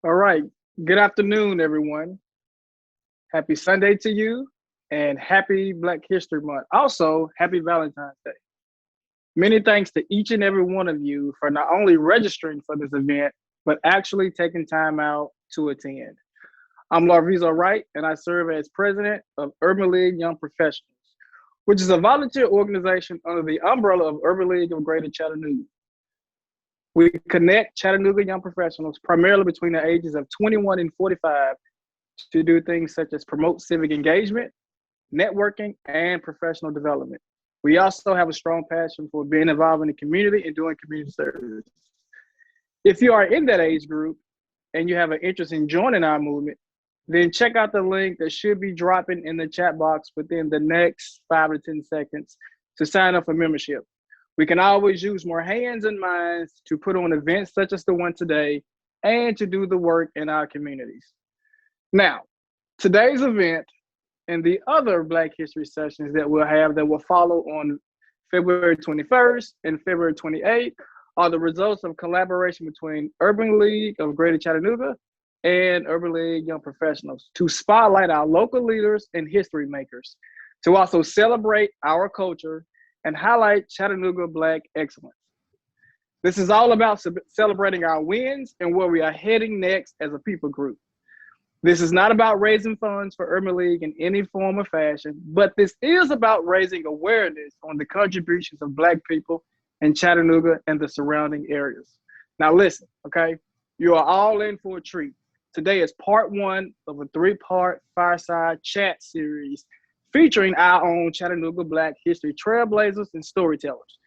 All right. Good afternoon, everyone. Happy Sunday to you and happy Black History Month. Also, happy Valentine's Day. Many thanks to each and every one of you for not only registering for this event, but actually taking time out to attend. I'm Larvizo Wright, and I serve as president of Urban League Young Professionals, which is a volunteer organization under the umbrella of Urban League of Greater Chattanooga. We connect Chattanooga young professionals primarily between the ages of 21 and 45 to do things such as promote civic engagement, networking, and professional development. We also have a strong passion for being involved in the community and doing community service. If you are in that age group and you have an interest in joining our movement, then check out the link that should be dropping in the chat box within the next 5 to 10 seconds to sign up for membership. We can always use more hands and minds to put on events such as the one today and to do the work in our communities. Now, today's event and the other Black History sessions that we'll have that will follow on February 21st and February 28th are the results of collaboration between Urban League of Greater Chattanooga and Urban League Young Professionals to spotlight our local leaders and history makers, to also celebrate our culture and highlight Chattanooga Black excellence. This is all about celebrating our wins and where we are heading next as a people group. This is not about raising funds for Urban League in any form or fashion, but this is about raising awareness on the contributions of Black people in Chattanooga and the surrounding areas. Now listen, okay? You are all in for a treat. Today is part one of a 3-part Fireside chat series featuring our own Chattanooga Black History Trailblazers and Storytellers.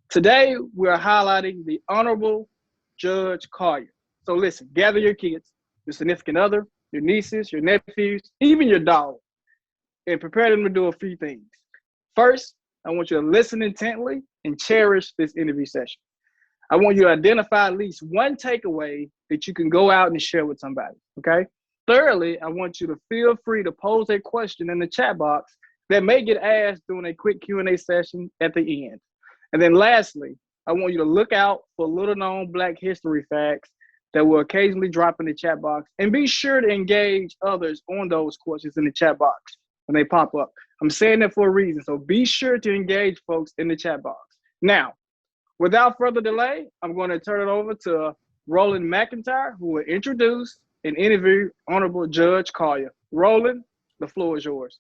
Today, we're highlighting the Honorable Judge Collier. So listen, gather your kids, your significant other, your nieces, your nephews, even your dog, and prepare them to do a few things. First, I want you to listen intently and cherish this interview session. I want you to identify at least one takeaway that you can go out and share with somebody, okay? Thirdly, I want you to feel free to pose a question in the chat box that may get asked during a quick Q&A session at the end. And then lastly, I want you to look out for little-known Black history facts that will occasionally drop in the chat box, and be sure to engage others on those questions in the chat box when they pop up. I'm saying that for a reason, so be sure to engage folks in the chat box. Now, without further delay, I'm going to turn it over to Roland McIntyre, who will introduce and interview Honorable Judge Collier. Roland, the floor is yours.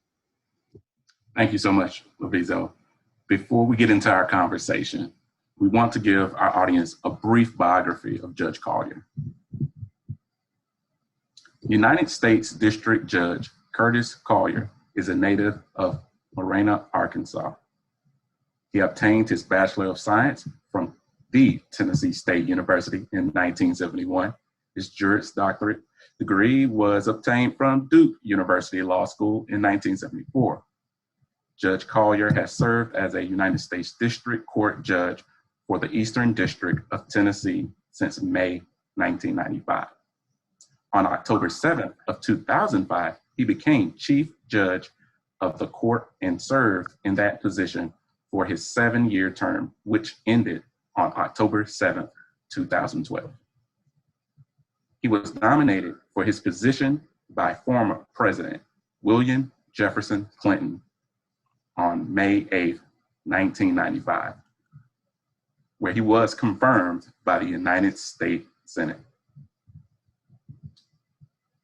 Thank you so much, Lavizo. Before we get into our conversation, we want to give our audience a brief biography of Judge Collier. United States District Judge Curtis Collier is a native of Lorena, Arkansas. He obtained his Bachelor of Science from the Tennessee State University in 1971. His Juris Doctorate degree was obtained from Duke University Law School in 1974. Judge Collier has served as a United States District Court Judge for the Eastern District of Tennessee since May 1995. On October 7th of 2005, he became Chief Judge of the court and served in that position for his 7-year term, which ended on October 7th, 2012. He was nominated for his position by former President William Jefferson Clinton on May 8th, 1995, where he was confirmed by the United States Senate.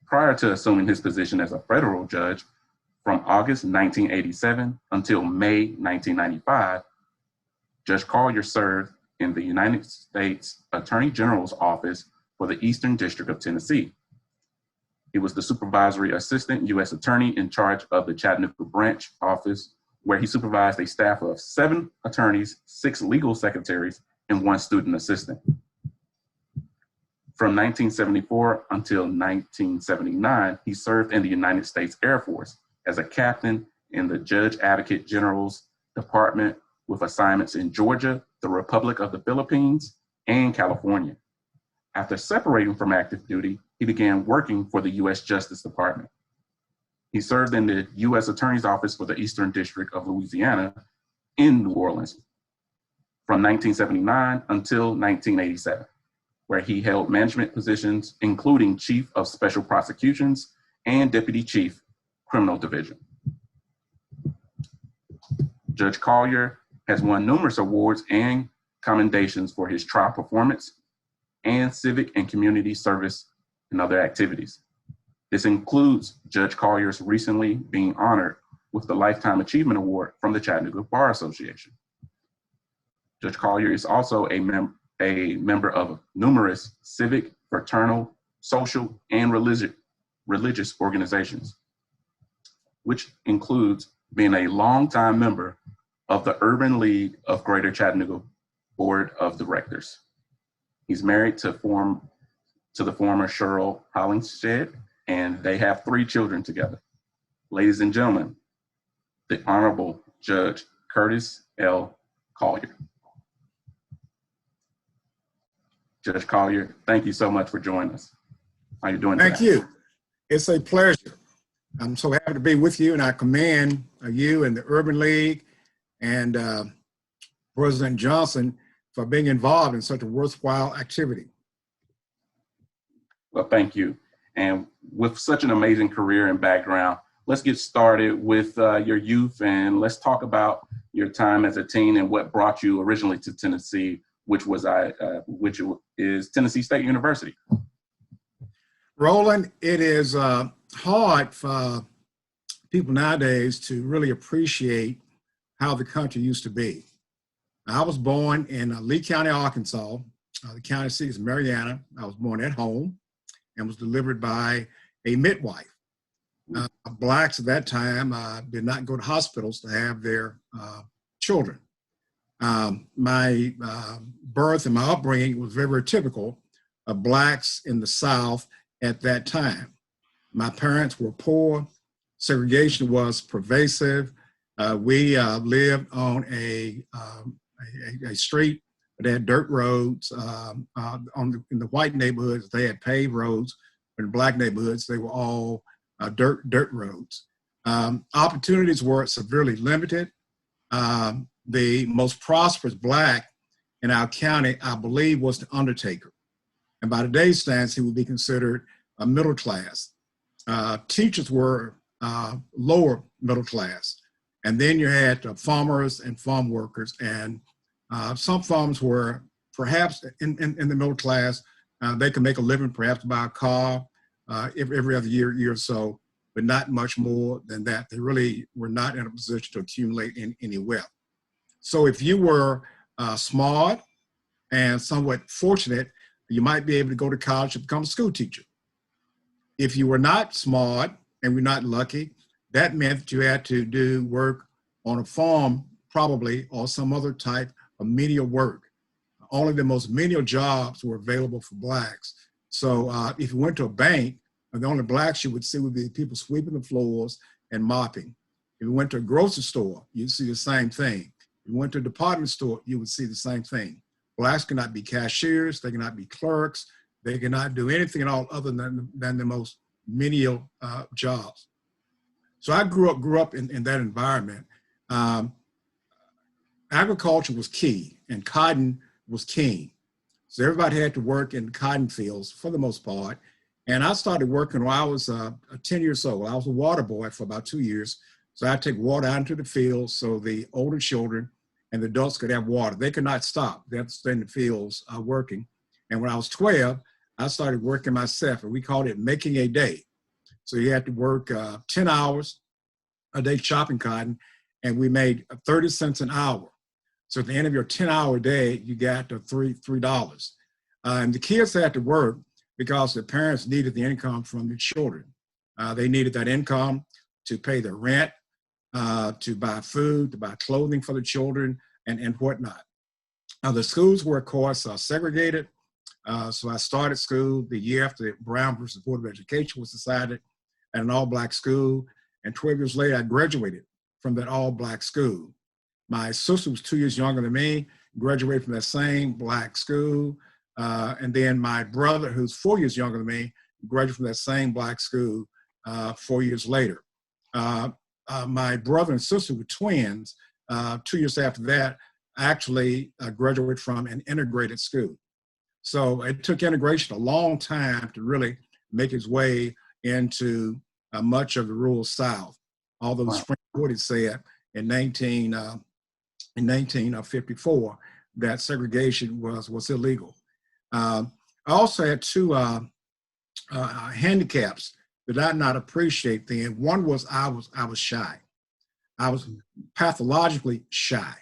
Prior to assuming his position as a federal judge, from August 1987 until May 1995, Judge Collier served in the United States Attorney General's office for the Eastern District of Tennessee. He was the supervisory assistant U.S. attorney in charge of the Chattanooga branch office, where he supervised a staff of 7 attorneys, 6 legal secretaries, and 1 student assistant. From 1974 until 1979, he served in the United States Air Force as a captain in the Judge Advocate General's Department with assignments in Georgia, the Republic of the Philippines, and California. After separating from active duty, he began working for the U.S. Justice Department. He served in the U.S. Attorney's Office for the Eastern District of Louisiana in New Orleans from 1979 until 1987, where he held management positions, including Chief of Special Prosecutions and Deputy Chief, Criminal Division. Judge Collier has won numerous awards and commendations for his trial performance and civic and community service and other activities. This includes Judge Collier's recently being honored with the Lifetime Achievement Award from the Chattanooga Bar Association. Judge Collier is also a member of numerous civic, fraternal, social, and religious organizations, which includes being a longtime member of the Urban League of Greater Chattanooga Board of Directors. He's married to the former Cheryl Hollingshed, and they have 3 children together. Ladies and gentlemen, the Honorable Judge Curtis L. Collier. Judge Collier, thank you so much for joining us. How are you doing today? Thank you. It's a pleasure. I'm so happy to be with you, and I commend you and the Urban League and President Johnson for being involved in such a worthwhile activity. Well, thank you. And with such an amazing career and background, let's get started with your youth, and let's talk about your time as a teen and what brought you originally to Tennessee, which is Tennessee State University. Roland, it is hard for people nowadays to really appreciate how the country used to be. I was born in Lee County, Arkansas. The county seat is Marianna. I was born at home and was delivered by a midwife. Blacks at that time did not go to hospitals to have their children. My birth and my upbringing was very, very typical of Blacks in the South at that time. My parents were poor. Segregation was pervasive. We lived on a street that had dirt roads. In the white neighborhoods, they had paved roads. In the Black neighborhoods, they were all dirt roads. Opportunities were severely limited. The most prosperous Black in our county, I believe, was the undertaker. And by today's standards, he would be considered a middle class. Teachers were lower middle class. And then you had farmers and farm workers. And some farms were perhaps in the middle class. They could make a living, perhaps buy a car every other year or so, but not much more than that. They really were not in a position to accumulate any wealth. So if you were smart and somewhat fortunate, you might be able to go to college and become a school teacher. If you were not smart and were not lucky, that meant that you had to do work on a farm, probably, or some other type of menial work. Only the most menial jobs were available for Blacks. So if you went to a bank, the only Blacks you would see would be people sweeping the floors and mopping. If you went to a grocery store, you'd see the same thing. If you went to a department store, you would see the same thing. Blacks cannot be cashiers, they cannot be clerks, they cannot do anything at all other than the most menial jobs. So I grew up in that environment. Agriculture was key and cotton was king. So everybody had to work in cotton fields for the most part. And I started working when I was 10 years old. I was a water boy for about 2 years. So I'd take water out into the fields so the older children and the adults could have water. They could not stop. They had to stay in the fields working. And when I was 12, I started working myself, and we called it making a day. So you had to work 10 hours a day chopping cotton, and we made 30 cents an hour. So at the end of your 10-hour day, you got $3. And the kids had to work because the parents needed the income from the children. They needed that income to pay the rent, to buy food, to buy clothing for the children, and whatnot. The schools were, of course, segregated. So I started school the year after Brown versus Board of Education was decided at an all-Black school. And 12 years later, I graduated from that all-Black school. My sister was 2 years younger than me, graduated from that same Black school. And then my brother, who's 4 years younger than me, graduated from that same Black school 4 years later. My brother and sister were twins. 2 years after that, I actually graduated from an integrated school. So it took integration a long time to really make its way into much of the rural South. Although the Wow. Supreme Court had said in 1954 that segregation was illegal. I also had two handicaps that I did not appreciate then. One was I was shy. I was pathologically shy.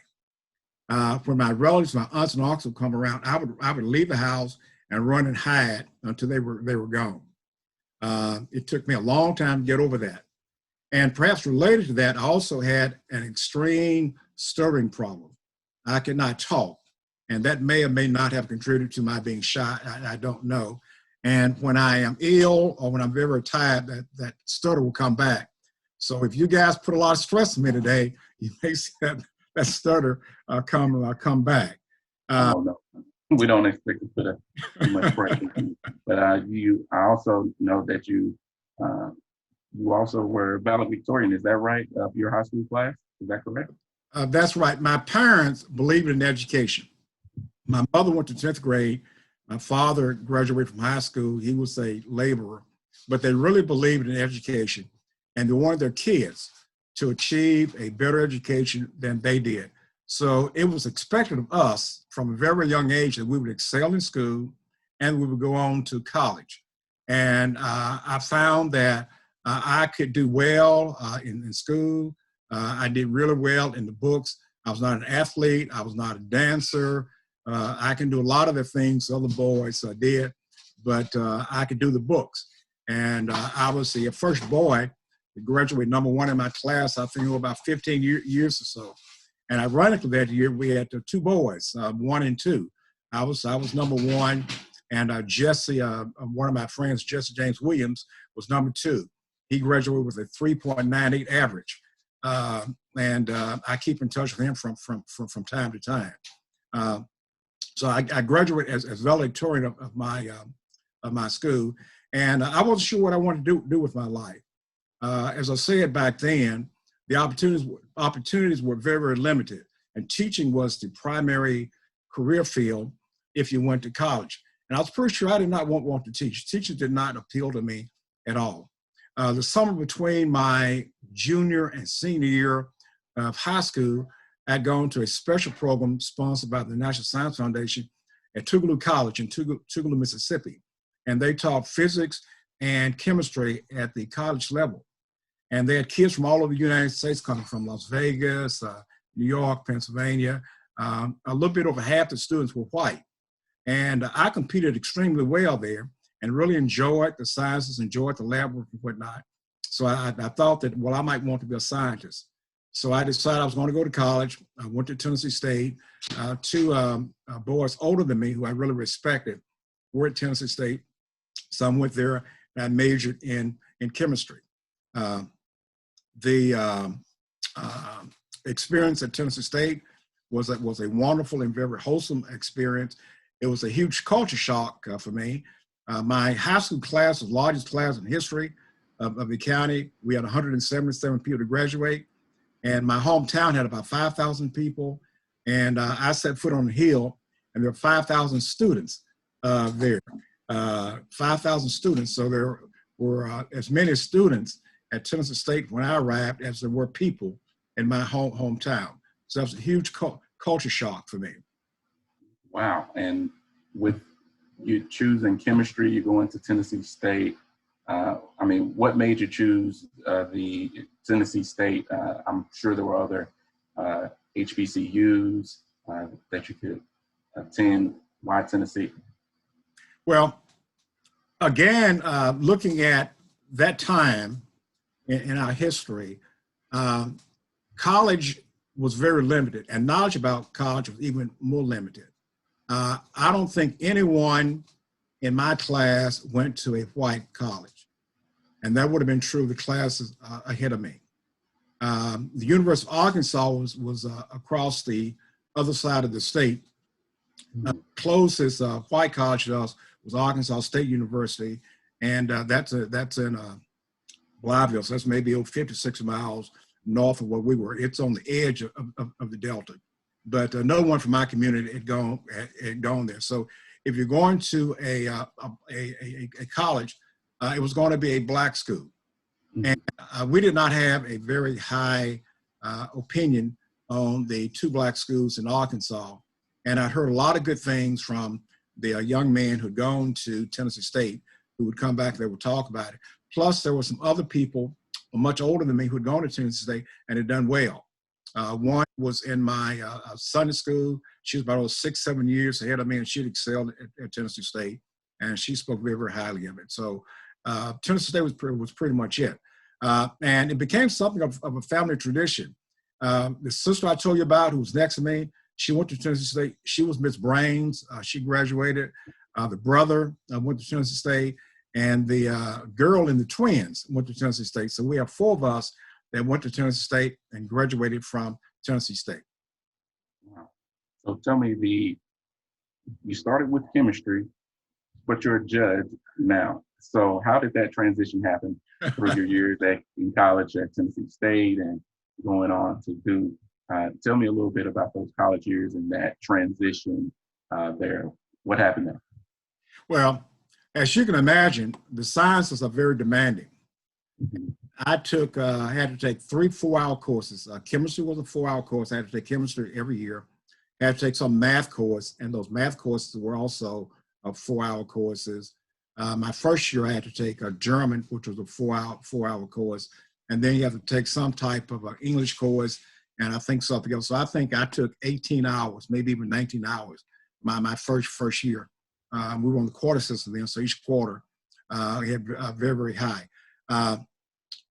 When my relatives, my aunts and uncles would come around, I would leave the house and run and hide until they were gone. It took me a long time to get over that. And perhaps related to that, I also had an extreme stuttering problem. I could not talk, and that may or may not have contributed to my being shy. I don't know. And when I am ill or when I'm very tired, that stutter will come back. So if you guys put a lot of stress on me today, you may see that stutter come back. Oh, no. We don't expect to put too much pressure. But I also know that you also were valedictorian. Is that right? Of your high school class? Is that correct? That's right. My parents believed in education. My mother went to 10th grade. My father graduated from high school. He was a laborer, but they really believed in education, and they wanted their kids to achieve a better education than they did. So it was expected of us from a very young age that we would excel in school and we would go on to college. And I found that I could do well in school. I did really well in the books. I was not an athlete. I was not a dancer. I can do a lot of the things other boys did, but I could do the books. And I was the first boy to graduate #1 in my class, I think, about 15 years or so. And ironically, that year we had two boys, 1 and 2. I was #1, and Jesse, one of my friends, Jesse James Williams, was #2. He graduated with a 3.98 average, and I keep in touch with him from time to time. So I graduated as valedictorian of my school, and I wasn't sure what I wanted to do with my life. As I said back then, the opportunities were very, very limited, and teaching was the primary career field if you went to college. And I was pretty sure I did not want to teach. Teaching did not appeal to me at all. The summer between my junior and senior year of high school, I'd gone to a special program sponsored by the National Science Foundation at Tougaloo College in Tougaloo, Mississippi. And they taught physics and chemistry at the college level. And they had kids from all over the United States coming from Las Vegas, New York, Pennsylvania. A little bit over half the students were white. And I competed extremely well there and really enjoyed the sciences, enjoyed the lab work and whatnot. So I thought that, well, I might want to be a scientist. So I decided I was going to go to college. I went to Tennessee State. Two boys older than me who I really respected were at Tennessee State. So I went there and I majored in chemistry. The experience at Tennessee State was a wonderful and very wholesome experience. It was a huge culture shock for me. My high school class was the largest class in history of the county. We had 177 people to graduate, and my hometown had about 5,000 people. And I set foot on the hill, and there were 5,000 students there. 5,000 students. So there were as many students at Tennessee State when I arrived as there were people in my hometown. So that was a huge culture shock for me. Wow. And with you choosing chemistry, you go into Tennessee State. I mean, what made you choose the Tennessee State? I'm sure there were other HBCUs that you could attend. Why Tennessee? Well, again, looking at that time in our history, college was very limited, and knowledge about college was even more limited. I don't think anyone in my class went to a white college, and that would have been true of the classes ahead of me. The University of Arkansas was across the other side of the state. Closest white college to us was Arkansas State University, and that's in Blytheville, so that's maybe 56 miles north of where we were. It's on the edge of the Delta, but no one from my community had gone there. So if you're going to a college, it was going to be a black school. And we did not have a very high opinion on the two black schools in Arkansas. And I heard a lot of good things from the young men who'd gone to Tennessee State who would come back and they would talk about it. Plus, there were some other people much older than me who had gone to Tennessee State and had done well. One was in my Sunday school. She was about 6, 7 years ahead of me, and she'd excelled at Tennessee State, and she spoke very, very highly of it. So Tennessee State was pretty much it. And it became something of a family tradition. The sister I told you about, who was next to me, she went to Tennessee State. She was Miss Brains. She graduated. The brother went to Tennessee State, and the girl and the twins went to Tennessee State. So we have 4 of us that went to Tennessee State and graduated from Tennessee State. Wow. So tell me, you started with chemistry, but you're a judge now. So how did that transition happen through your years in college at Tennessee State and going on to do? Tell me a little bit about those college years and that transition there. What happened there? Well, as you can imagine, the sciences are very demanding. Mm-hmm. I had to take 3 4-hour courses. Chemistry was a 4-hour course. I had to take chemistry every year. I had to take some math course, and those math courses were also 4-hour courses. My first year, I had to take a German, which was a 4-hour course. And then you have to take some type of an English course, and I think something else. So I think I took 18 hours, maybe even 19 hours, my first year. We were on the quarter system then, so each quarter we had very, very high.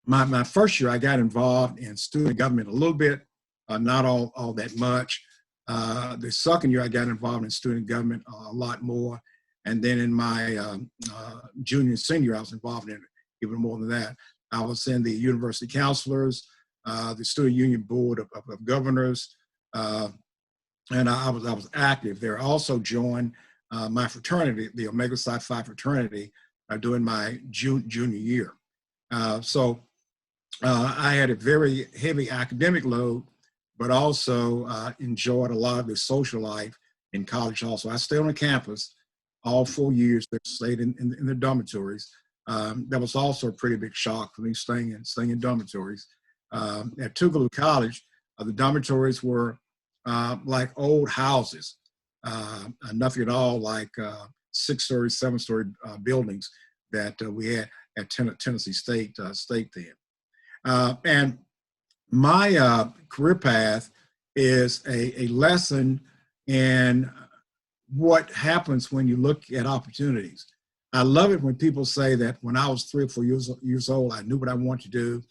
My first year, I got involved in student government a little bit, not all that much. The second year, I got involved in student government a lot more. And then in my junior and senior, I was involved in it even more than that. I was in the university counselors, the student union board of governors, and I was active there. I also joined my fraternity, the Omega Psi Phi fraternity, during my junior year. So I had a very heavy academic load, but also enjoyed a lot of the social life in college also. I stayed on the campus all 4 years, stayed in the dormitories. That was also a pretty big shock for me, staying in dormitories. At Tougaloo College, the dormitories were like old houses, nothing at all like 6-story, 7-story buildings that we had at Tennessee State then. And my career path is a lesson in what happens when you look at opportunities. I love it when people say that when I was 3 or 4 years old, I knew what I wanted to do,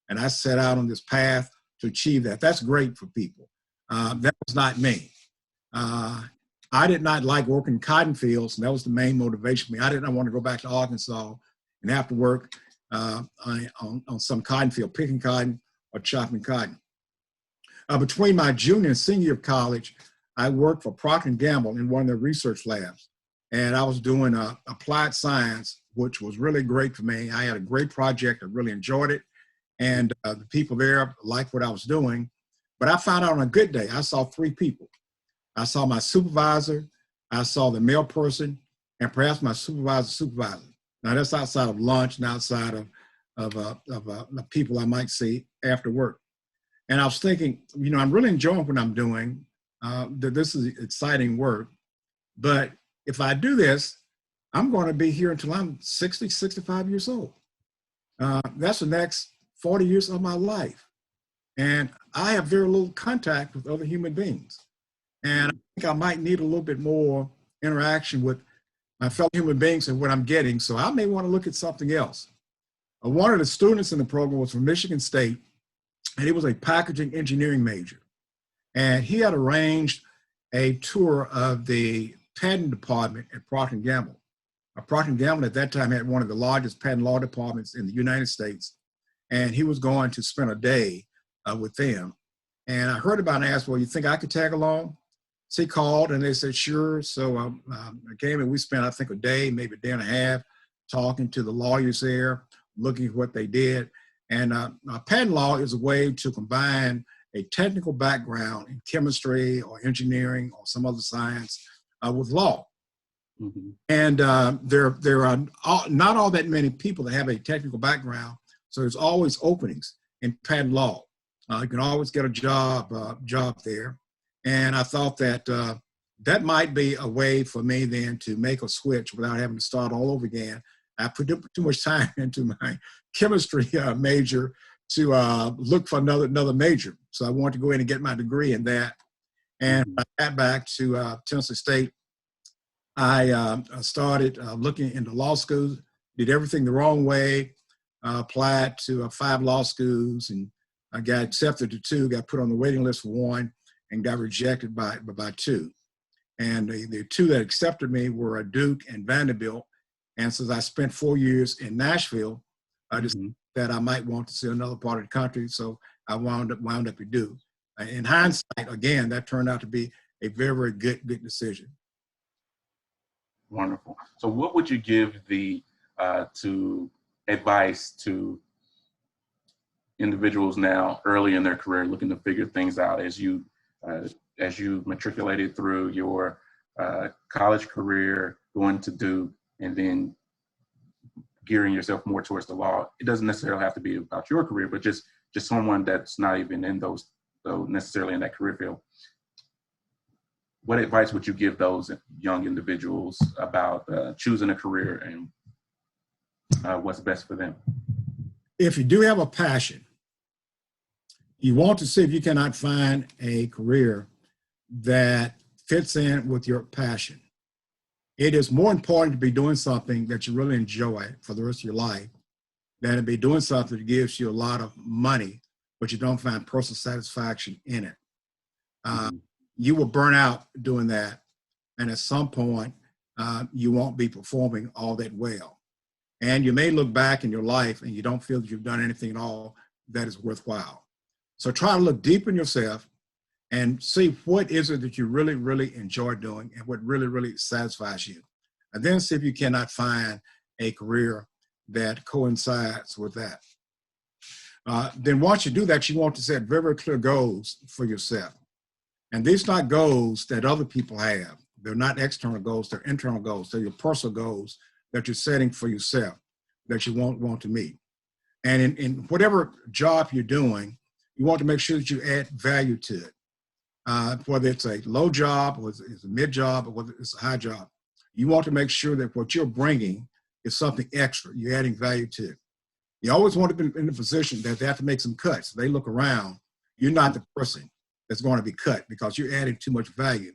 and I set out on this path to achieve that. That's great for people. That was not me. I did not like working in cotton fields, and that was the main motivation for me. I did not want to go back to Arkansas and have to work on some cotton field, picking cotton or chopping cotton. Between my junior and senior year of college, I worked for Procter & Gamble in one of their research labs. And I was doing applied science, which was really great for me. I had a great project. I really enjoyed it. And the people there liked what I was doing. But I found out on a good day, I saw 3 people. I saw my supervisor, I saw the mail person, and perhaps my supervisor. Now that's outside of lunch and outside of people I might see after work. And I was thinking, I'm really enjoying what I'm doing. That this is exciting work. But if I do this, I'm going to be here until I'm 60, 65 years old. That's the next 40 years of my life. And I have very little contact with other human beings. And I think I might need a little bit more interaction with my fellow human beings and what I'm getting. So I may want to look at something else. One of the students in the program was from Michigan State, and he was a packaging engineering major. And he had arranged a tour of the patent department at Procter & Gamble. Procter & Gamble at that time had one of the largest patent law departments in the United States. And he was going to spend a day with them. And I heard about it and asked, well, you think I could tag along? So he called and they said, sure. So I came and we spent, I think, a day, maybe a day and a half, talking to the lawyers there, looking at what they did. And patent law is a way to combine a technical background in chemistry or engineering or some other science with law. And there are not all that many people that have a technical background, so there's always openings in patent law. You can always get a job there. And I thought that that might be a way for me then to make a switch without having to start all over again. I put too much time into my chemistry major to look for another major. So I wanted to go in and get my degree in that. And I got back to Tennessee State. I started looking into law schools, did everything the wrong way, applied to 5 law schools, and I got accepted to 2, got put on the waiting list for 1, and got rejected by 2. And the 2 that accepted me were Duke and Vanderbilt. And since I spent 4 years in Nashville, I just that I might want to see another part of the country, so I wound up at Duke. In hindsight, again, that turned out to be a very, very good decision. Wonderful. So what would you give to advice to individuals now early in their career looking to figure things out as you matriculated through your college career, going to Duke, and then gearing yourself more towards the law? It doesn't necessarily have to be about your career, but just someone that's not even in those necessarily in that career field. What advice would you give those young individuals about choosing a career and what's best for them? If you do have a passion, you want to see if you cannot find a career that fits in with your passion. It is more important to be doing something that you really enjoy for the rest of your life than to be doing something that gives you a lot of money, but you don't find personal satisfaction in it. You will burn out doing that. And at some point, you won't be performing all that well. And you may look back in your life and you don't feel that you've done anything at all that is worthwhile. So try to look deep in yourself and see what is it that you really, really enjoy doing and what really, really satisfies you. And then see if you cannot find a career that coincides with that. Then once you do that, you want to set very, very clear goals for yourself. And these are not goals that other people have. They're not external goals, they're internal goals. They're your personal goals that you're setting for yourself that you want to meet. And in whatever job you're doing, you want to make sure that you add value to it. Whether it's a low job, or it's a mid job, or whether it's a high job, you want to make sure that what you're bringing is something extra. You're adding value to it. You always want to be in a position that they have to make some cuts. They look around, you're not the person that's going to be cut because you're adding too much value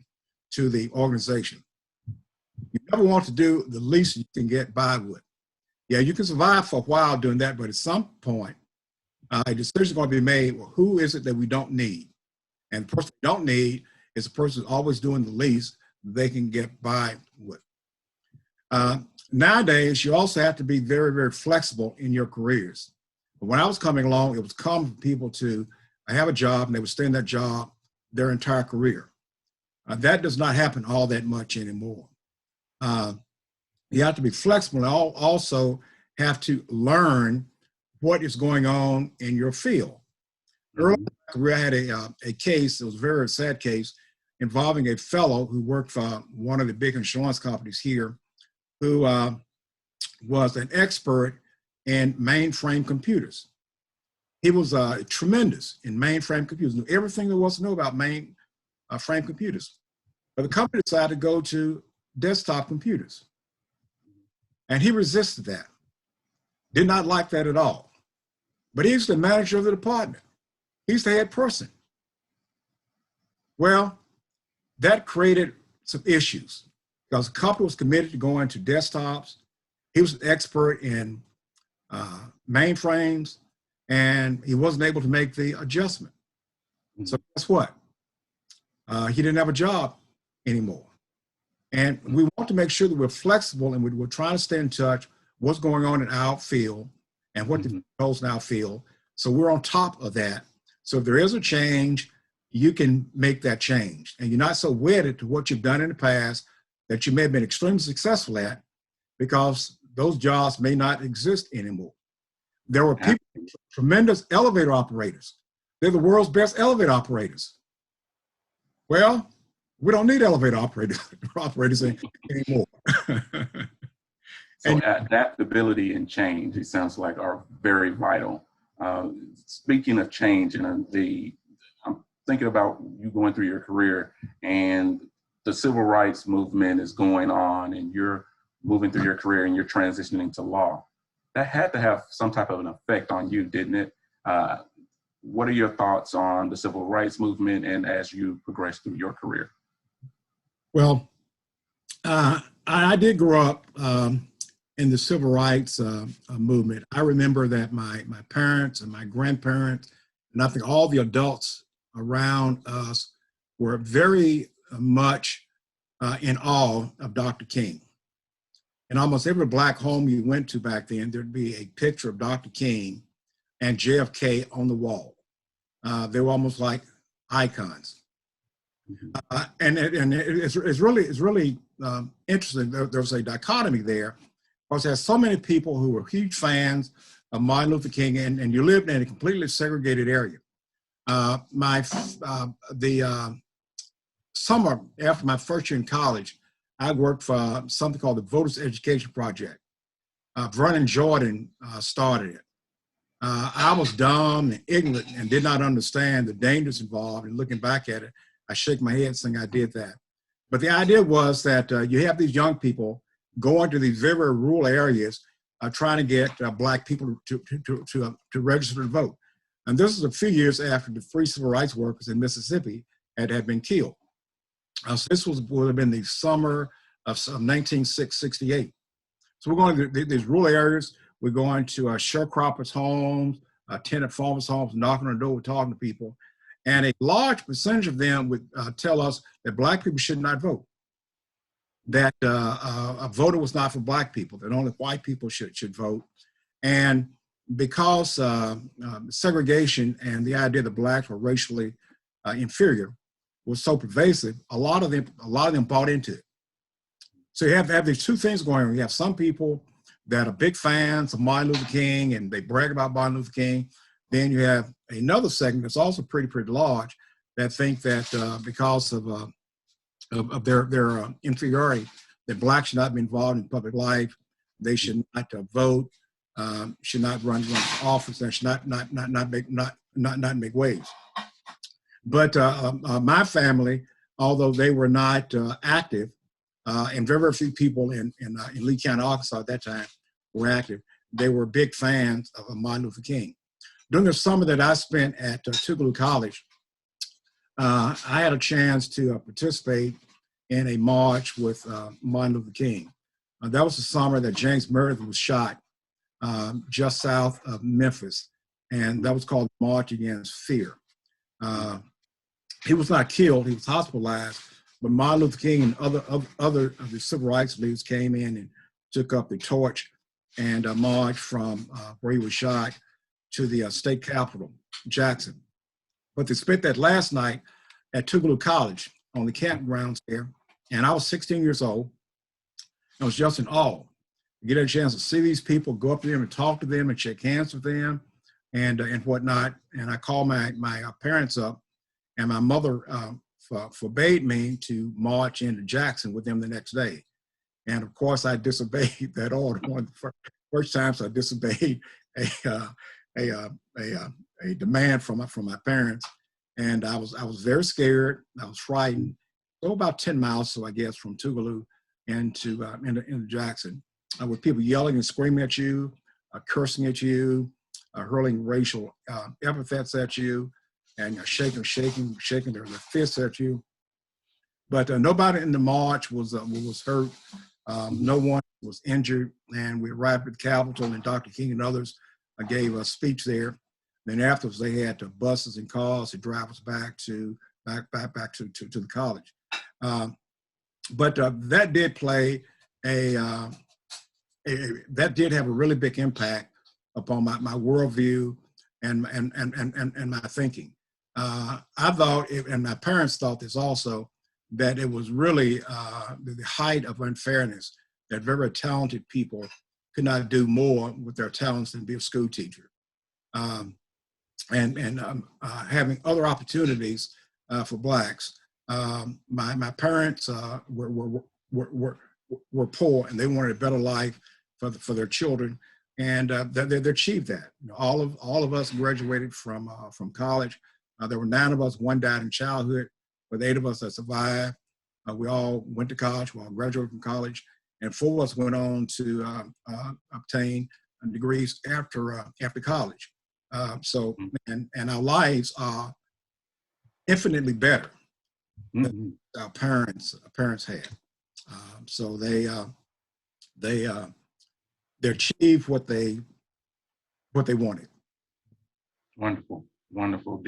to the organization. You never want to do the least you can get by with. Yeah, you can survive for a while doing that, but at some point, a decision is going to be made, well, who is it that we don't need? And the person we don't need is the person who's always doing the least they can get by with. Nowadays, you also have to be very, very flexible in your careers. But when I was coming along, it was common for people to have a job and they would stay in that job their entire career. That does not happen all that much anymore. You have to be flexible and also have to learn what is going on in your field. Early in my career, I had a case, it was a very sad case, involving a fellow who worked for one of the big insurance companies here, who was an expert in mainframe computers. He was tremendous in mainframe computers, knew everything there was to know about mainframe computers. But the company decided to go to desktop computers. And he resisted that, did not like that at all. But he's the manager of the department. He's the head person. Well, that created some issues because the company was committed to going to desktops. He was an expert in mainframes, and he wasn't able to make the adjustment. So guess what? He didn't have a job anymore. And we want to make sure that we're flexible and we're trying to stay in touch what's going on in our field and what the goals in our field. So we're on top of that. So if there is a change, you can make that change. And you're not so wedded to what you've done in the past that you may have been extremely successful at because those jobs may not exist anymore. There were people, tremendous elevator operators. They're the world's best elevator operators. Well, We don't need elevator operators anymore. So adaptability and change, it sounds like, are very vital. Speaking of change, and I'm thinking about you going through your career, and the civil rights movement is going on, and you're moving through your career and you're transitioning to law. That had to have some type of an effect on you, didn't it? What are your thoughts on the civil rights movement and as you progress through your career? Well, I did grow up in the civil rights movement. I remember that my parents and my grandparents, and I think all the adults around us were very much in awe of Dr. King. In almost every Black home you went to back then, there'd be a picture of Dr. King and JFK on the wall. They were almost like icons. And it's really interesting. There's a dichotomy there, because there's so many people who were huge fans of Martin Luther King, and you lived in a completely segregated area. The summer after my first year in college, I worked for something called the Voters Education Project. Vernon Jordan started it. I was dumb and ignorant and did not understand the dangers involved. And looking back at it, I shake my head saying I did that. But the idea was that you have these young people going to these very, very rural areas trying to get Black people to register to vote. And this is a few years after the free civil rights workers in Mississippi had been killed. So this would have been the summer of 1968. So we're going to these rural areas. We're going to sharecroppers' homes, tenant farmers' homes, knocking on the door, talking to people. And a large percentage of them would tell us that Black people should not vote, that a voter was not for Black people, that only white people should vote. And because segregation and the idea that Blacks were racially inferior was so pervasive, a lot of them bought into it. So you have these two things going on. You have some people that are big fans of Martin Luther King and they brag about Martin Luther King. Then you have another segment that's also pretty large that think that because of their inferiority, that Blacks should not be involved in public life, they should not vote, should not run for office, and should not make waves. But my family, although they were not active, and very, very few people in Lee County, Arkansas at that time were active, they were big fans of Martin Luther King. During the summer that I spent at Tougaloo College, I had a chance to participate in a march with Martin Luther King. That was the summer that James Meredith was shot just south of Memphis, and that was called the March Against Fear. He was not killed, he was hospitalized, but Martin Luther King and other of the civil rights leaders came in and took up the torch and marched from where he was shot to the state capitol, Jackson. But they spent that last night at Tougaloo College on the campgrounds there, and I was 16 years old. I was just in awe. Get a chance to see these people, go up to them and talk to them and shake hands with them and whatnot. And I called my parents up, and my mother forbade me to march into Jackson with them the next day. And of course, I disobeyed that order. One of the first times I disobeyed a demand from my parents, and I was very scared. I was frightened. So about 10 miles, so I guess, from Tougaloo into Jackson, with people yelling and screaming at you, cursing at you, hurling racial epithets at you, and shaking their fists at you. But nobody in the march was hurt. No one was injured, and we arrived at the Capitol, and Dr. King and others gave a speech there. Then afterwards, they had buses and cars to drive us back to the college. But that did play that did have a really big impact upon my worldview and my thinking. I thought, and my parents thought this also, that it was really the height of unfairness that very talented people could not do more with their talents than be a school teacher. And having other opportunities for Blacks My parents were poor, and they wanted a better life for their children, and they achieved that. You know, all of us graduated from college. There were 9 of us. One died in childhood, but 8 of us that survived. We all went to college. We all graduated from college, and 4 of us went on to obtain degrees after college. So, and our lives are infinitely better than our parents had. So they achieved what they wanted. Wonderful, wonderful.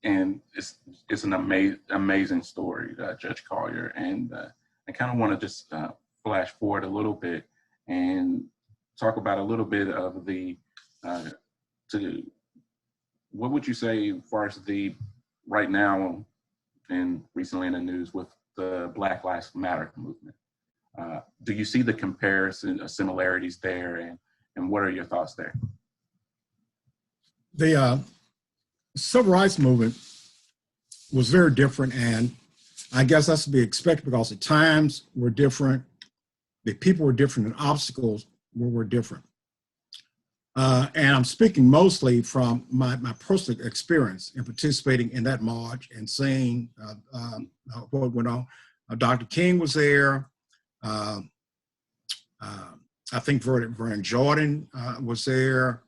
And it's an amazing story, Judge Collier. And I kind of want to just flash forward a little bit and talk about a little bit of what would you say as far as right now and recently in the news with the Black Lives Matter movement? Do you see the comparison, similarities there, and what are your thoughts there? The civil rights movement was very different, and I guess that's to be expected because the times were different, the people were different, and obstacles were different. And I'm speaking mostly from my personal experience in participating in that march and seeing what went on. Dr. King was there. I think Vernon Jordan was there.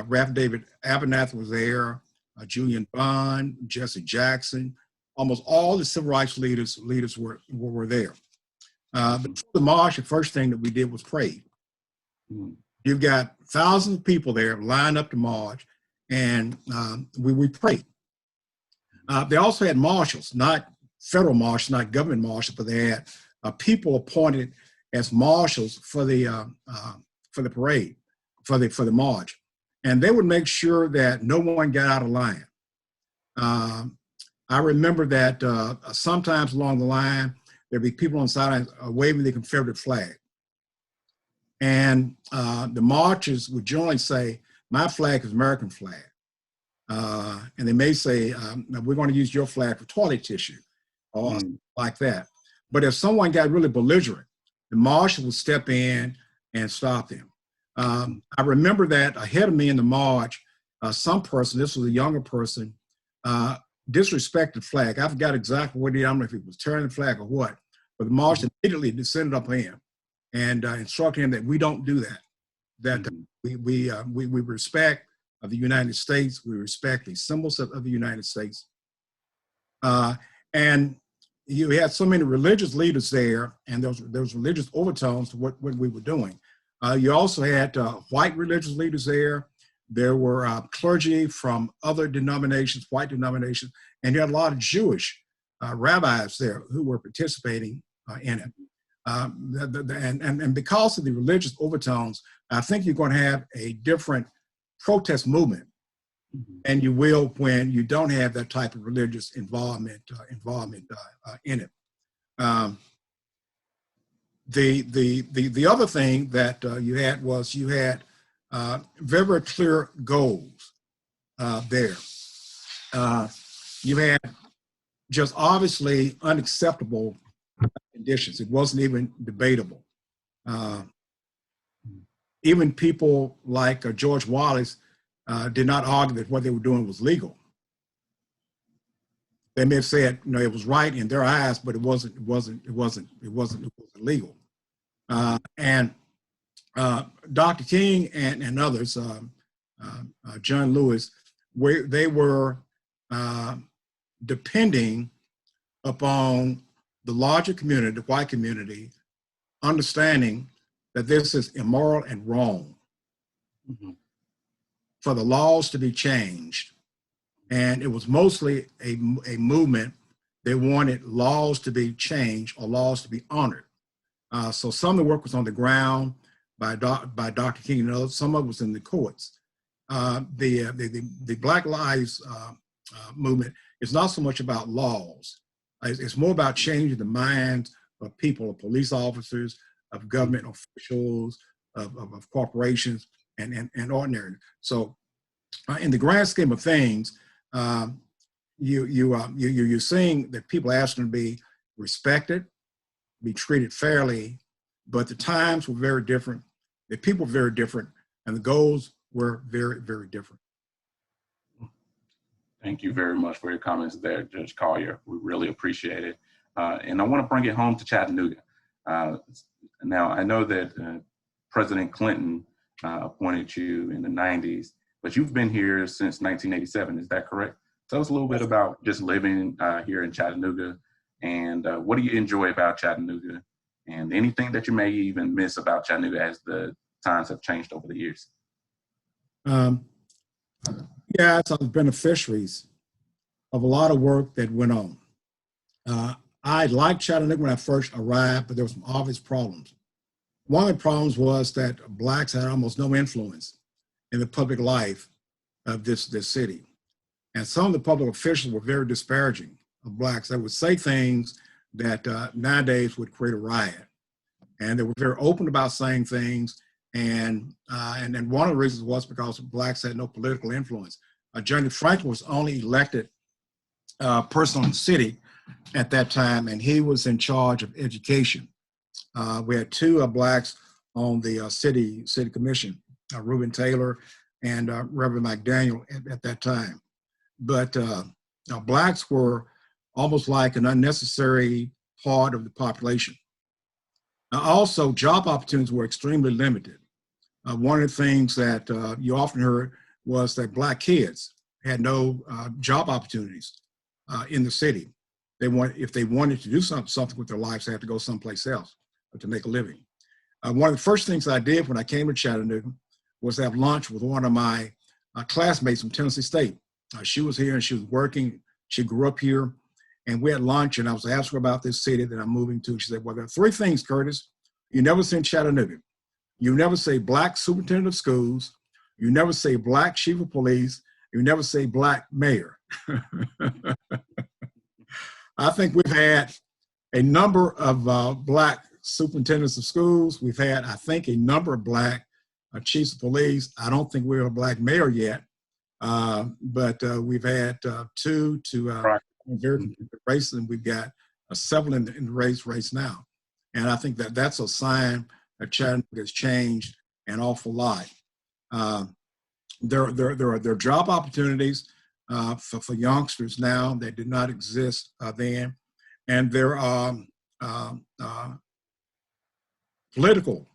Rev. David Abernathy was there. Julian Bond, Jesse Jackson. Almost all the civil rights leaders were there. Before the march, the first thing that we did was pray. You've got thousands of people there lined up to march, and we prayed. They also had marshals, not federal marshals, not government marshals, but they had people appointed as marshals for the parade, for the march, and they would make sure that no one got out of line. I remember that sometimes along the line there'd be people on the sidelines waving the Confederate flag. And the marchers would generally say, "My flag is American flag." And they may say, "We're going to use your flag for toilet tissue," or like that. But if someone got really belligerent, the marshal would step in and stop them. I remember that ahead of me in the march, some person, this was a younger person, disrespected the flag. I forgot exactly what he did. I don't know if he was tearing the flag or what, but the marshal immediately descended up on him and instructed him that we don't do that. That we respect the United States, we respect the symbols of the United States. And you had so many religious leaders there, and there was religious overtones to what we were doing. You also had white religious leaders there. There were clergy from other denominations, white denominations, and you had a lot of Jewish rabbis there who were participating in it. And because of the religious overtones, I think you're going to have a different protest movement, and you will when you don't have that type of religious involvement in it. The other thing that you had very, very clear goals there. You had just obviously unacceptable conditions. It wasn't even debatable. Even people like George Wallace did not argue that what they were doing was legal. They may have said, it was right in their eyes, but it wasn't legal. And Dr. King and others, John Lewis, they were depending upon the larger community, the white community, understanding that this is immoral and wrong, for the laws to be changed. And it was mostly a movement. They wanted laws to be changed or laws to be honored. So some of the work was on the ground by Dr. King and others. Some of it was in the courts. The Black Lives movement is not so much about laws. It's more about changing the minds of people, of police officers, of government officials, of corporations, and ordinary. So in the grand scheme of things, you're seeing that people are asking to be respected, be treated fairly, but the times were very different, the people were very different, and the goals were very, very different. Thank you very much for your comments there, Judge Collier. We really appreciate it. And I want to bring it home to Chattanooga. Now, I know that President Clinton appointed you in the 90s, but you've been here since 1987, is that correct? Tell us a little bit about just living here in Chattanooga, and what do you enjoy about Chattanooga, and anything that you may even miss about Chattanooga as the times have changed over the years. Yeah, it's the beneficiaries of a lot of work that went on. I liked Chattanooga when I first arrived, but there were some obvious problems. One of the problems was that Blacks had almost no influence in the public life of this city. And some of the public officials were very disparaging of Blacks. They would say things that nowadays would create a riot. And they were very open about saying things. And then one of the reasons was because Blacks had no political influence. Johnny Franklin was only elected person in the city at that time, and he was in charge of education. We had two Blacks on the city commission, Reuben Taylor and Reverend McDaniel at that time. But Blacks were almost like an unnecessary part of the population. Also, job opportunities were extremely limited. One of the things that you often heard was that Black kids had no job opportunities in the city. If they wanted to do something with their lives, they had to go someplace else to make a living. One of the first things I did when I came to Chattanooga was have lunch with one of my classmates from Tennessee State. She was here and she was working. She grew up here, and we had lunch, and I was asking her about this city that I'm moving to. She said, well, there are three things, Curtis, you never see in Chattanooga. You never say Black superintendent of schools. You never say Black chief of police. You never say Black mayor. I think we've had a number of Black superintendents of schools. We've had, I think, a number of Black chiefs of police. I don't think we're a Black mayor yet, but we've had two to very race, and we've got several in the race now. And I think that that's a sign that Chattanooga has changed an awful lot. There are job opportunities for youngsters now that did not exist then. And there are political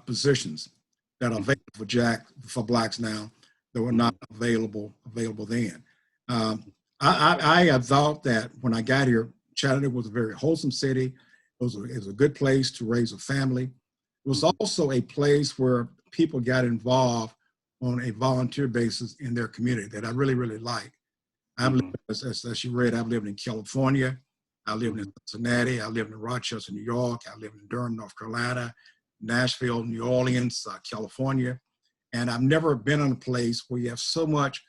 positions that are available for Blacks now that were not available then. I have thought that when I got here, Chattanooga was a very wholesome city. It was a good place to raise a family. It was also a place where people got involved on a volunteer basis in their community that I really, really like. I've lived, as you read, I've lived in California. I lived in Cincinnati. I lived in Rochester, New York. I lived in Durham, North Carolina, Nashville, New Orleans, California. And I've never been in a place where you have so much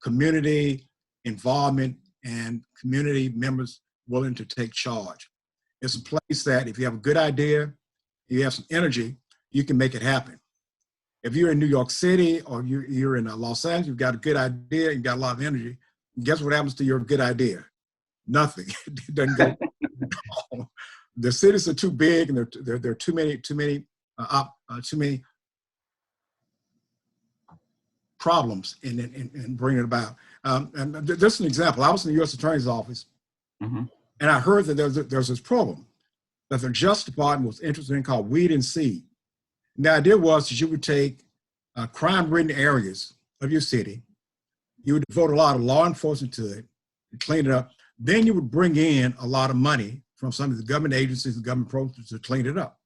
community involvement and community members willing to take charge. It's a place that if you have a good idea, you have some energy, you can make it happen. If you're in New York City or you're in Los Angeles, you've got a good idea, you've got a lot of energy. Guess what happens to your good idea? Nothing. It doesn't go. The cities are too big, and there are too many problems in bringing it about. And this is an example. I was in the U.S. Attorney's Office, and I heard that there's this program that the Justice Department was interested in called Weed and Seed. And the idea was that you would take crime-ridden areas of your city, you would devote a lot of law enforcement to it, and clean it up. Then you would bring in a lot of money from some of the government agencies and government programs to clean it up.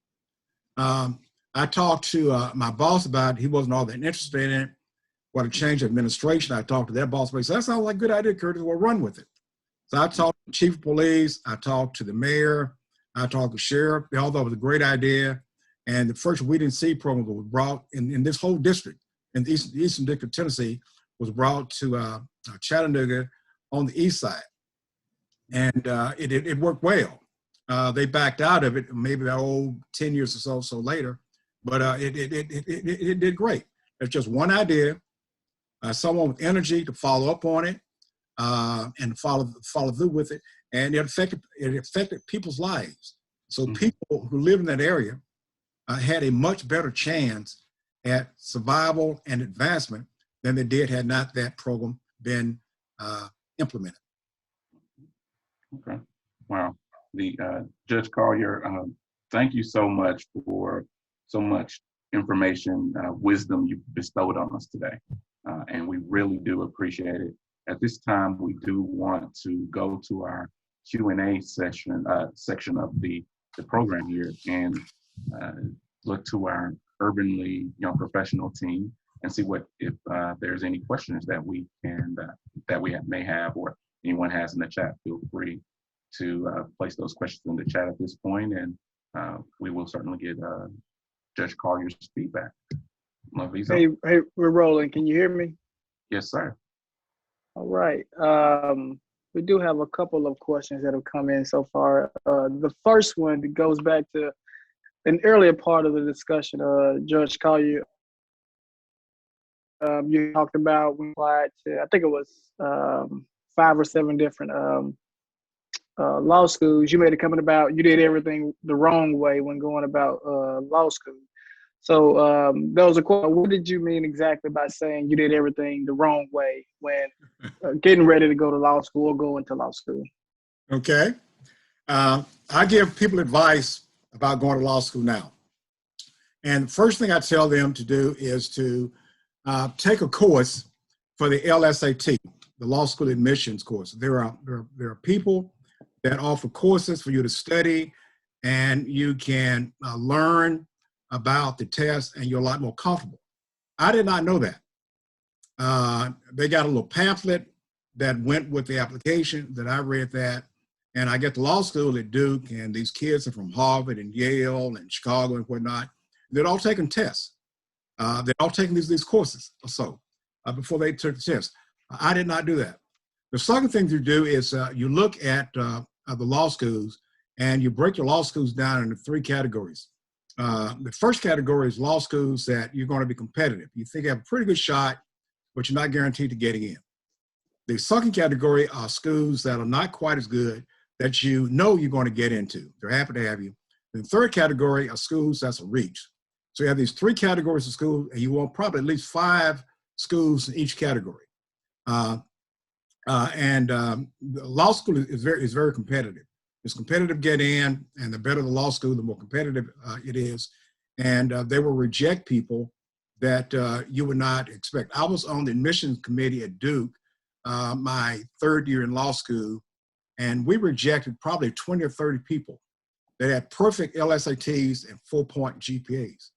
I talked to my boss about it. He wasn't all that interested in it. What a change of administration. I talked to their boss, but he said, that sounds like a good idea, Curtis, we'll run with it. So I talked to the chief of police, I talked to the mayor, I talked to the sheriff. They all thought it was a great idea. And the first Weed and Seed program was brought in this whole district, in the Eastern District of Tennessee, was brought to Chattanooga on the east side. And it worked well. They backed out of it maybe about 10 years or so later, but it did great. It's just one idea, someone with energy to follow up on it, and follow through with it. And it affected people's lives. So people who live in that area had a much better chance at survival and advancement than they did had not that program been implemented. Okay. Wow. The Judge Collier, thank you so much for so much information, wisdom you bestowed on us today. And we really do appreciate it. At this time, we do want to go to our Q&A section of the program here and look to our Urbanly Young Professional team and see if there's any questions that we may have or anyone has in the chat. Feel free to place those questions in the chat at this point, and we will certainly get Judge Collier's feedback. Hey, we're rolling. Can you hear me? Yes, sir. All right. We do have a couple of questions that have come in so far. The first one goes back to an earlier part of the discussion. Judge Collier, you talked about when applied to, I think it was 5 or 7 different law schools. You made a comment about you did everything the wrong way when going about law school. So those are what did you mean exactly by saying you did everything the wrong way when getting ready to go to law school or going to law school? Okay. I give people advice about going to law school now. And the first thing I tell them to do is to take a course for the LSAT, the law school admissions course. There are people that offer courses for you to study, and you can learn about the test, and you're a lot more comfortable. I did not know that. They got a little pamphlet that went with the application that I read that, and I get to law school at Duke, and these kids are from Harvard and Yale and Chicago and whatnot. They're all taking tests. They're all taking these courses or so before they took the test. I did not do that. The second thing to do is you look at the law schools, and you break your law schools down into 3 categories. The first category is law schools that you're going to be competitive. You think you have a pretty good shot, but you're not guaranteed to getting in. The second category are schools that are not quite as good that you know you're going to get into. They're happy to have you. The third category are schools that's a reach. So you have these 3 categories of schools, and you want probably at least 5 schools in each category. The law school is very competitive. It's competitive to get in, and the better the law school, the more competitive it is. And they will reject people that you would not expect. I was on the admissions committee at Duke my 3rd year in law school, and we rejected probably 20 or 30 people that had perfect LSATs and 4-point GPAs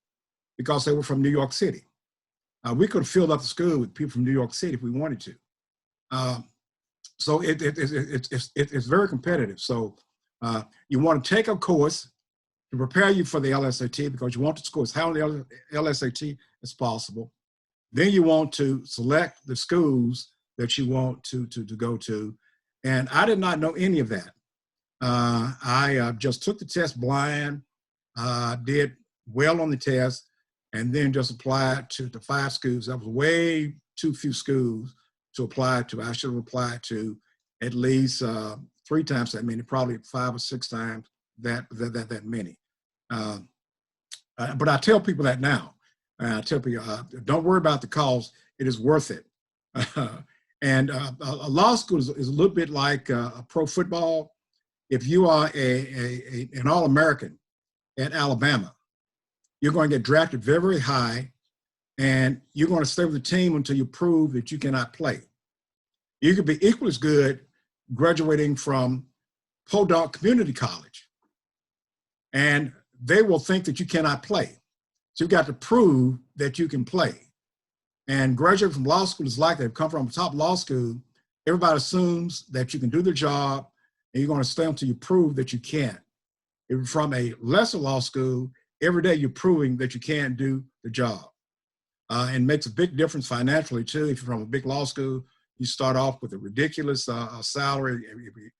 because they were from New York City. We could have filled up the school with people from New York City if we wanted to. So it's very competitive. So you want to take a course to prepare you for the LSAT because you want to score as high on the LSAT as possible. Then you want to select the schools that you want to go to. And I did not know any of that. I just took the test blind, did well on the test, and then just applied to the 5 schools. That was way too few schools to apply to. I should have applied to at least 3 times that many, probably 5 or 6 times that many. But I tell people that now. I tell people, don't worry about the cost. It is worth it. And a law school is a little bit like a pro football. If you are an All-American at Alabama, you're going to get drafted very, very high, and you're going to stay with the team until you prove that you cannot play. You could be equally as good graduating from Podunk Community College, and they will think that you cannot play. So you've got to prove that you can play. And graduating from law school is like that. Come from a top law school, everybody assumes that you can do the job, and you're going to stay until you prove that you can't. If you're from a lesser law school, every day you're proving that you can't do the job. And makes a big difference financially too. If you're from a big law school, you start off with a ridiculous salary,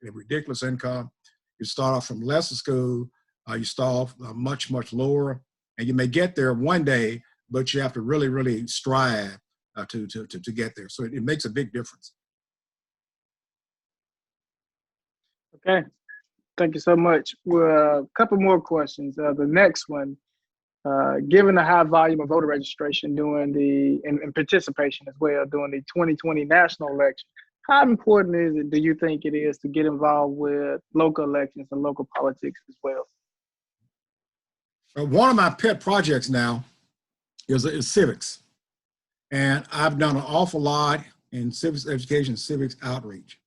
a ridiculous income. You start off from lesser school, you start off much, much lower, and you may get there one day, but you have to really, really strive to get there. So it makes a big difference. Okay, thank you so much. Well, a couple more questions. The next one, given the high volume of voter registration during and participation as well during the 2020 national election, how important do you think it is to get involved with local elections and local politics as well? One of my pet projects now is civics. And I've done an awful lot in civics education, civics outreach.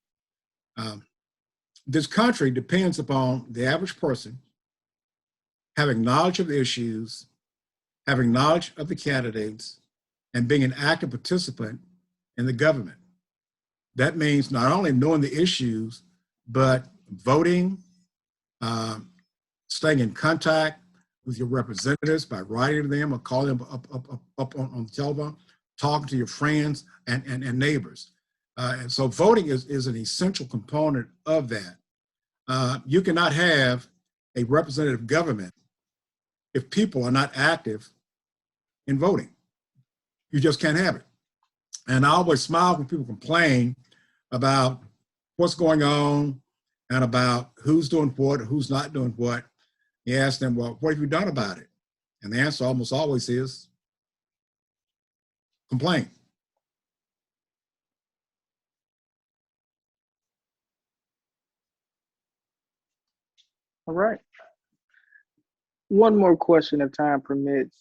This country depends upon the average person having knowledge of the issues, having knowledge of the candidates, and being an active participant in the government. That means not only knowing the issues, but voting, staying in contact with your representatives by writing to them or calling them up on the telephone, talking to your friends and neighbors. And so voting is an essential component of that. You cannot have a representative government if people are not active in voting. You just can't have it. And I always smile when people complain about what's going on and about who's doing what, or who's not doing what. You ask them, well, what have you done about it? And the answer almost always is complain. All right. One more question if time permits.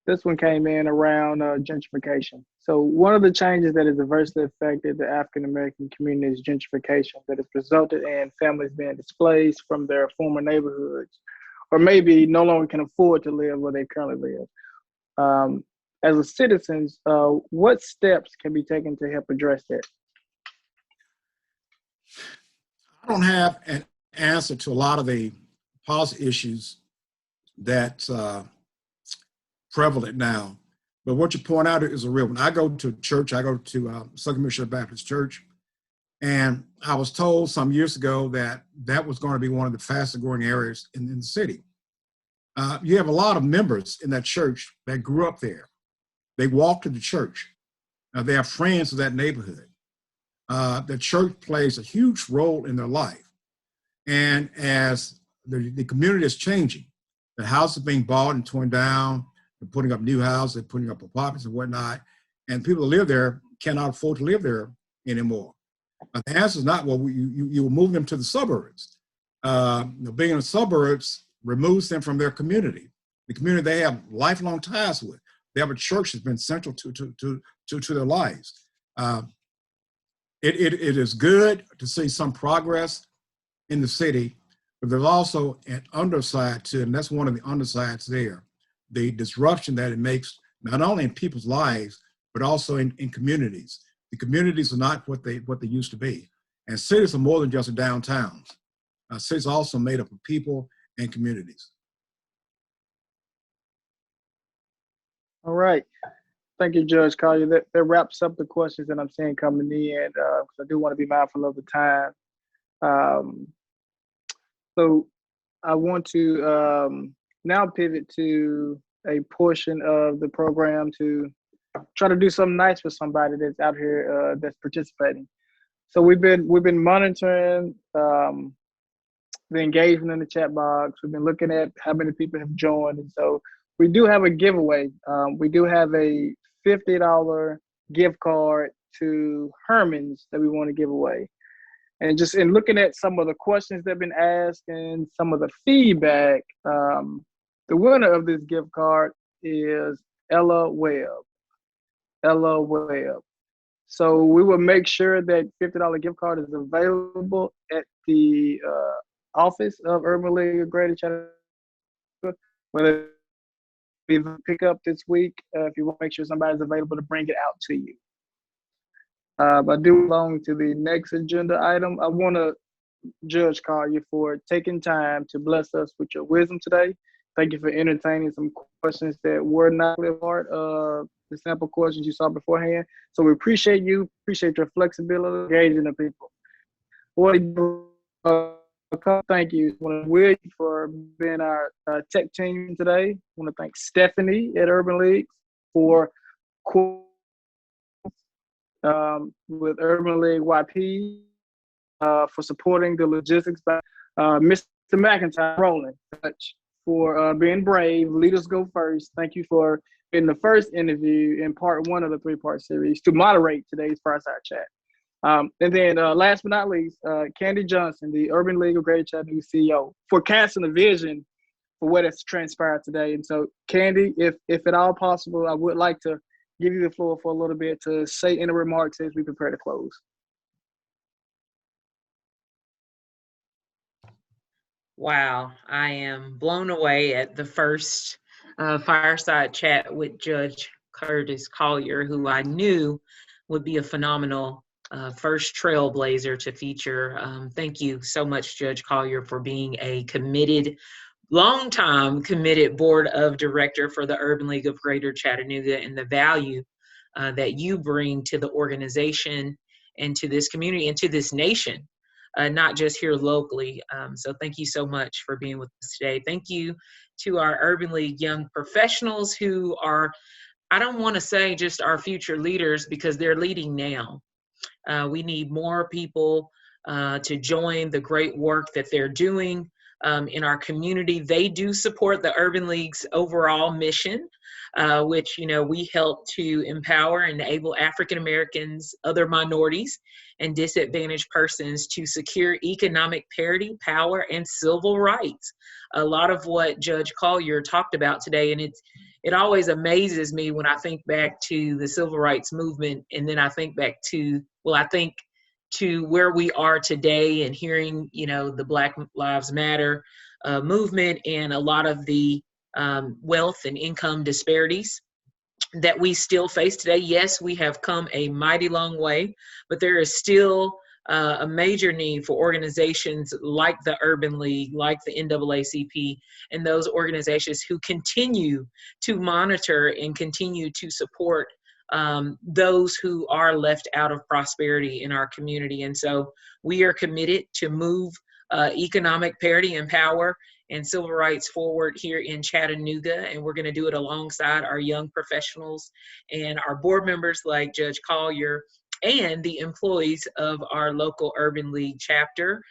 This one came in around gentrification. So one of the changes that has adversely affected the African American community is gentrification that has resulted in families being displaced from their former neighborhoods, or maybe no longer can afford to live where they currently live. As a citizens, what steps can be taken to help address that? I don't have an answer to a lot of the policy issues that's prevalent now, but what you point out is a real one. I go to church, I go to Southern Missionary Baptist Church, and I was told some years ago that that was going to be one of the fastest growing areas in the city. You have a lot of members in that church that grew up there. They walk to the church. They have friends of that neighborhood. The church plays a huge role in their life. And as the community is changing, the houses are being bought and torn down, they're putting up new houses, they're putting up apartments and whatnot, and people that live there cannot afford to live there anymore. The answer is not, well, you will move them to the suburbs. Being in the suburbs removes them from their community, the community they have lifelong ties with. They have a church that's been central to their lives. It is good to see some progress in the city, but there's also an underside to it, and that's one of the undersides there, the disruption that it makes, not only in people's lives, but also in communities. The communities are not what they used to be. And cities are more than just downtowns. Cities are also made up of people and communities. All right. Thank you, Judge Collier. That wraps up the questions that I'm seeing coming in, because I do want to be mindful of the time. So I want to now pivot to a portion of the program to try to do something nice for somebody that's out here that's participating. So we've been monitoring the engagement in the chat box. We've been looking at how many people have joined, and so we do have a giveaway. We do have a $50 gift card to Herman's that we want to give away. And just in looking at some of the questions that have been asked and some of the feedback, the winner of this gift card is Ella Webb. Ella Webb. So we will make sure that $50 gift card is available at the office of Urban League of Greater Chattanooga, whether we pick up this week, if you want to make sure somebody's available to bring it out to you. I do belong to the next agenda item. I want to Judge Collier for taking time to bless us with your wisdom today. Thank you for entertaining some questions that were not a part of the sample questions you saw beforehand. So we appreciate you, appreciate your flexibility, engaging the people. Thank you. I want to Will for being our tech team today. I want to thank Stephanie at Urban League for with Urban League YP. for supporting the logistics. Mr. McIntyre, Roland, for being brave. Leaders go first. Thank you for being the first interview in part 1 of the 3-part series to moderate today's Fireside Chat. And then last but not least, Candy Johnson, the Urban League of Greater Chattanooga CEO, for casting a vision for what has transpired today. And so, Candy, if at all possible, I would like to give you the floor for a little bit to say any remarks as we prepare to close. Wow, I am blown away at the first Fireside Chat with Judge Curtis Collier, who I knew would be a phenomenal first Trailblazer to feature. Thank you so much, Judge Collier, for being a committed, longtime committed board of director for the Urban League of Greater Chattanooga, and the value that you bring to the organization and to this community and to this nation. Not just here locally. So thank you so much for being with us today. Thank you to our Urban League young professionals who are, I don't want to say just our future leaders, because they're leading now. We need more people to join the great work that they're doing in our community. They do support the Urban League's overall mission, which, we help to empower and enable African Americans, other minorities, and disadvantaged persons to secure economic parity, power, and civil rights. A lot of what Judge Collier talked about today, and it always amazes me when I think back to the civil rights movement, and then I think back to, where we are today, and hearing, the Black Lives Matter movement, and a lot of the wealth and income disparities that we still face today. Yes, we have come a mighty long way, but there is still a major need for organizations like the Urban League, like the NAACP, and those organizations who continue to monitor and continue to support those who are left out of prosperity in our community. And so we are committed to move economic parity and power and civil rights forward here in Chattanooga, and we're going to do it alongside our young professionals and our board members like Judge Collier and the employees of our local Urban League chapter.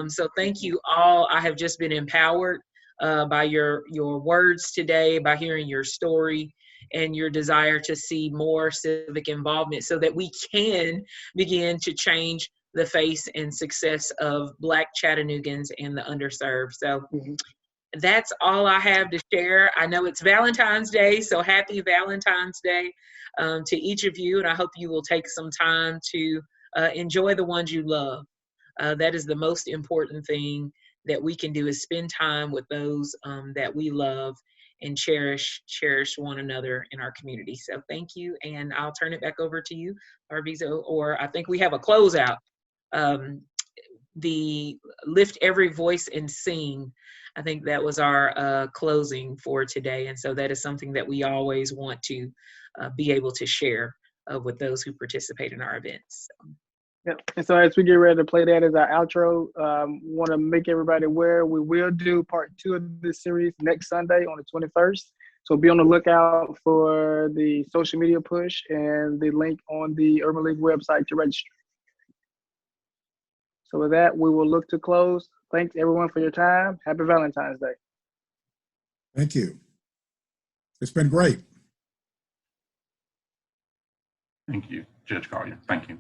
So thank you all. I have just been empowered by your words today, by hearing your story and your desire to see more civic involvement so that we can begin to change the face and success of Black Chattanoogans and the underserved. So that's all I have to share. I know it's Valentine's Day, so happy Valentine's Day to each of you. And I hope you will take some time to enjoy the ones you love. That is the most important thing that we can do, is spend time with those that we love and cherish one another in our community. So thank you. And I'll turn it back over to you, Arvizo, or I think we have a closeout. The Lift Every Voice and Sing, I think that was our closing for today. And so that is something that we always want to be able to share with those who participate in our events. Yep. And so as we get ready to play that as our outro, want to make everybody aware we will do part 2 of this series next Sunday on the 21st. So be on the lookout for the social media push and the link on the Urban League website to register. So with that, we will look to close. Thanks everyone for your time. Happy Valentine's Day. Thank you. It's been great. Thank you, Judge Collier. Thank you.